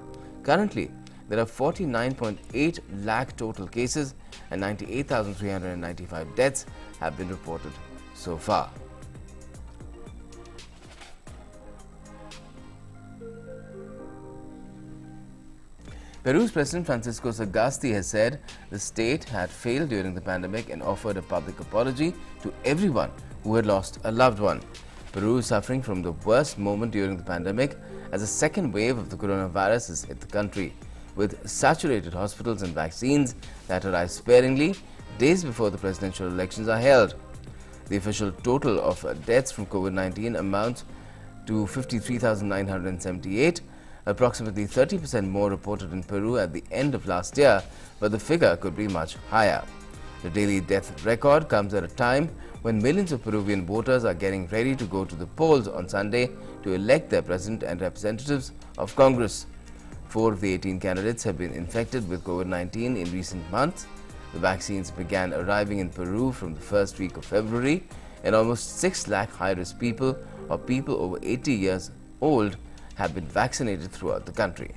Currently, there are 49.8 lakh total cases and 98,395 deaths have been reported so far. Peru's President Francisco Sagasti has said the state had failed during the pandemic and offered a public apology to everyone who had lost a loved one. Peru is suffering from the worst moment during the pandemic as a second wave of the coronavirus has hit the country, with saturated hospitals and vaccines that arrive sparingly days before the presidential elections are held. The official total of deaths from COVID-19 amounts to 53,978, approximately 30% more reported in Peru at the end of last year, but the figure could be much higher. The daily death record comes at a time when millions of Peruvian voters are getting ready to go to the polls on Sunday to elect their president and representatives of Congress. 4 of the 18 candidates have been infected with COVID-19 in recent months. The vaccines began arriving in Peru from the first week of February, and almost 6 lakh high-risk people of people over 80 years old have been vaccinated throughout the country.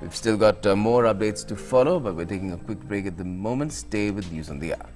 We've still got more updates to follow, but we're taking a quick break at the moment. Stay with News on the Hour.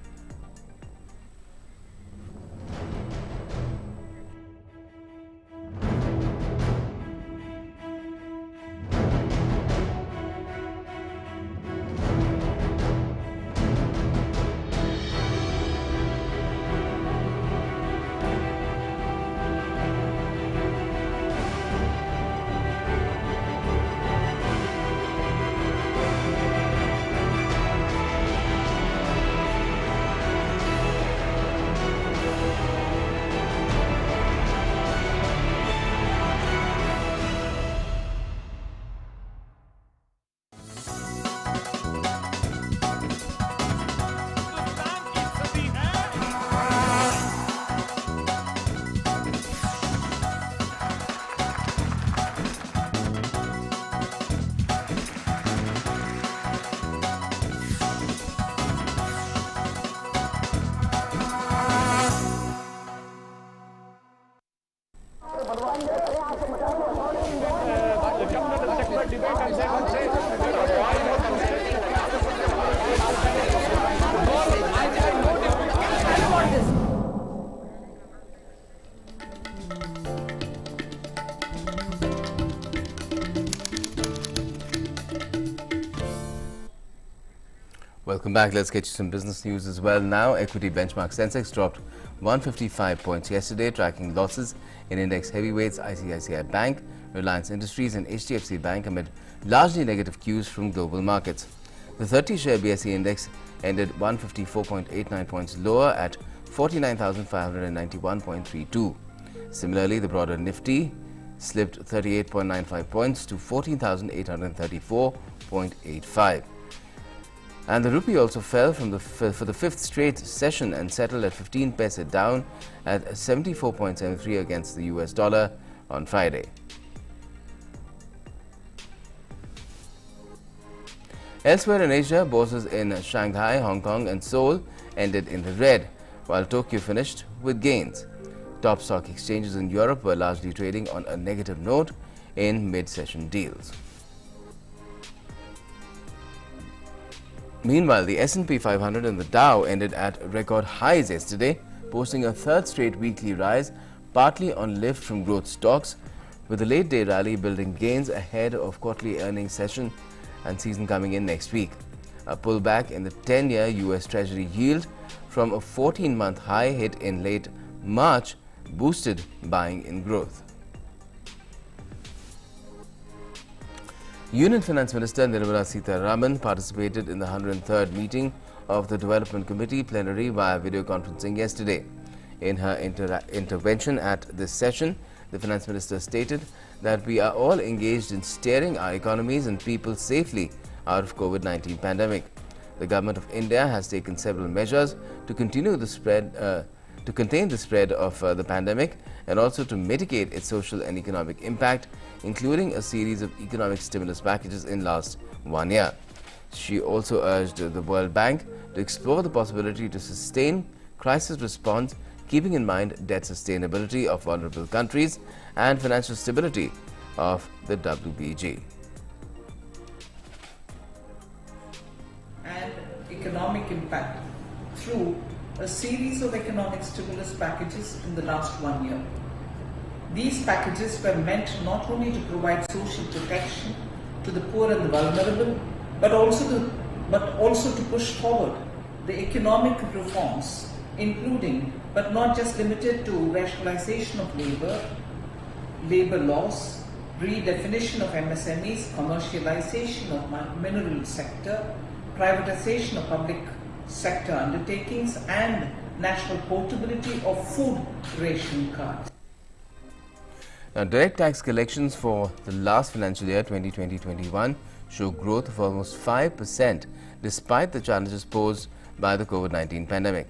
Welcome back. Let's get you some business news as well now. Equity benchmark Sensex dropped 155 points yesterday, tracking losses in index heavyweights ICICI Bank, Reliance Industries and HDFC Bank amid largely negative cues from global markets. The 30-share BSE index ended 154.89 points lower at 49,591.32. Similarly, the broader Nifty slipped 38.95 points to 14,834.85. And the rupee also fell for the fifth straight session and settled at 15 paise down at 74.73 against the US dollar on Friday. Elsewhere in Asia, bourses in Shanghai, Hong Kong and Seoul ended in the red, while Tokyo finished with gains. Top stock exchanges in Europe were largely trading on a negative note in mid-session deals. Meanwhile, the S&P 500 and the Dow ended at record highs yesterday, posting a third straight weekly rise, partly on lift from growth stocks, with the late-day rally building gains ahead of quarterly earnings session and season coming in next week. A pullback in the 10-year US Treasury yield from a 14-month high hit in late March boosted buying in growth. Union Finance Minister Nirmala Sitharaman participated in the 103rd meeting of the Development Committee plenary via video conferencing yesterday. In her intervention at this session, the Finance Minister stated that we are all engaged in steering our economies and people safely out of COVID-19 pandemic. The Government of India has taken several measures to continue the spread, to contain the spread of the pandemic and also to mitigate its social and economic impact, including a series of economic stimulus packages in last 1 year. She also urged the World Bank to explore the possibility to sustain crisis response, keeping in mind debt sustainability of vulnerable countries and financial stability of the WBG. And economic impact through a series of economic stimulus packages in the last 1 year. These packages were meant not only to provide social protection to the poor and the vulnerable, but also to push forward the economic reforms, including but not just limited to rationalization of labor laws, redefinition of MSMEs, commercialization of mineral sector, privatization of public sector undertakings, and national portability of food ration cards. Now, direct tax collections for the last financial year 2020-21 show growth of almost 5% despite the challenges posed by the COVID-19 pandemic.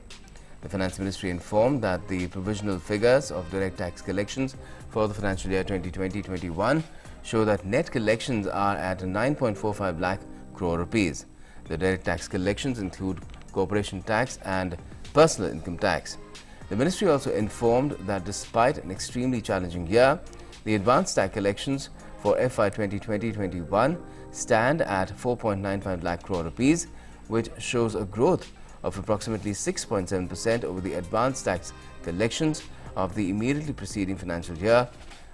The Finance Ministry informed that the provisional figures of direct tax collections for the financial year 2020-21 show that net collections are at 9.45 lakh crore rupees. The direct tax collections include corporation tax and personal income tax. The ministry also informed that despite an extremely challenging year, the advanced tax collections for FY 2020-21 stand at 4.95 lakh crore rupees, which shows a growth of approximately 6.7% over the advanced tax collections of the immediately preceding financial year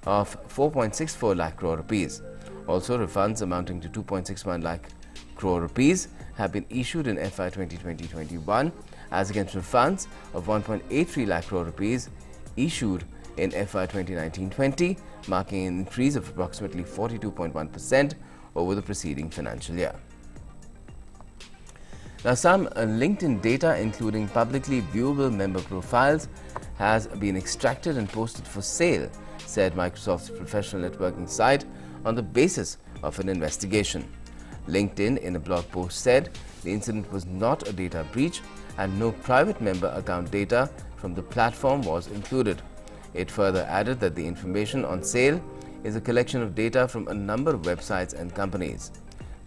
of 4.64 lakh crore rupees. Also, refunds amounting to 2.61 lakh crore rupees have been issued in FY 2020-21 as against refunds of 1.83 lakh crore rupees issued in FY 2019-20, marking an increase of approximately 42.1% over the preceding financial year. Now, some LinkedIn data, including publicly viewable member profiles, has been extracted and posted for sale, said Microsoft's professional networking site on the basis of an investigation. LinkedIn, in a blog post, said the incident was not a data breach and no private member account data from the platform was included. It further added that the information on sale is a collection of data from a number of websites and companies.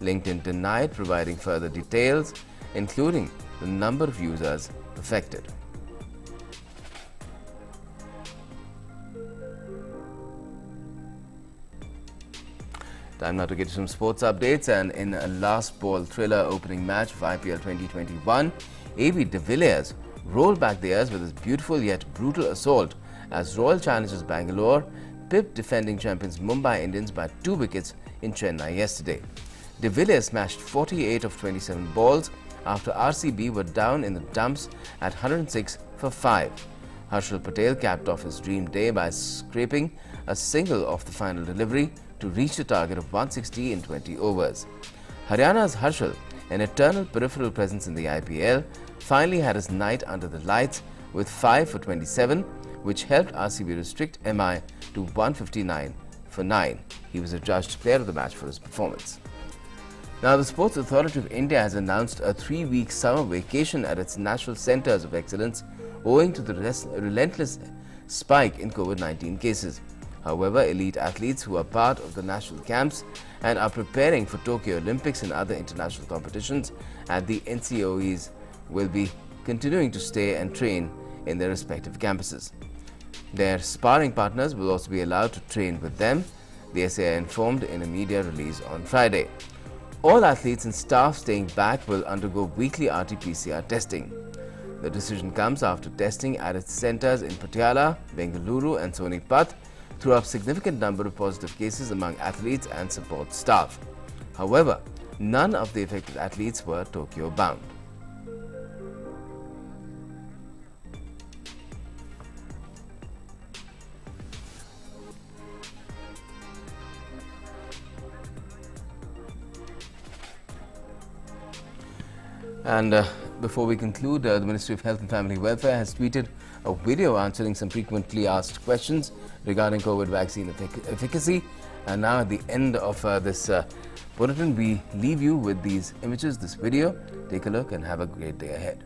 LinkedIn denied providing further details, including the number of users affected. Time now to get to some sports updates, and in a last ball thriller opening match of IPL 2021, AB de Villiers rolled back the years with his beautiful yet brutal assault as Royal Challengers Bangalore pipped defending champions Mumbai Indians by 2 wickets in Chennai yesterday. De Villiers smashed 48 of 27 balls after RCB were down in the dumps at 106 for 5. Harshal Patel capped off his dream day by scraping a single off the final delivery to reach the target of 160 in 20 overs. Haryana's Harshal, an eternal peripheral presence in the IPL, finally had his night under the lights with 5 for 27, which helped RCB restrict MI to 159 for 9. He was adjudged player of the match for his performance. Now, the Sports Authority of India has announced a 3-week summer vacation at its national centres of excellence owing to the relentless spike in COVID-19 cases. However, elite athletes who are part of the national camps and are preparing for Tokyo Olympics and other international competitions at the NCOEs will be continuing to stay and train in their respective campuses. Their sparring partners will also be allowed to train with them, the SAI informed in a media release on Friday. All athletes and staff staying back will undergo weekly RT-PCR testing. The decision comes after testing at its centres in Patiala, Bengaluru and Sonipat threw up significant number of positive cases among athletes and support staff. However, none of the affected athletes were Tokyo bound. And before we conclude, the Ministry of Health and Family Welfare has tweeted a video answering some frequently asked questions regarding COVID vaccine efficacy. And now at the end of this bulletin, we leave you with these images, this video. Take a look and have a great day ahead.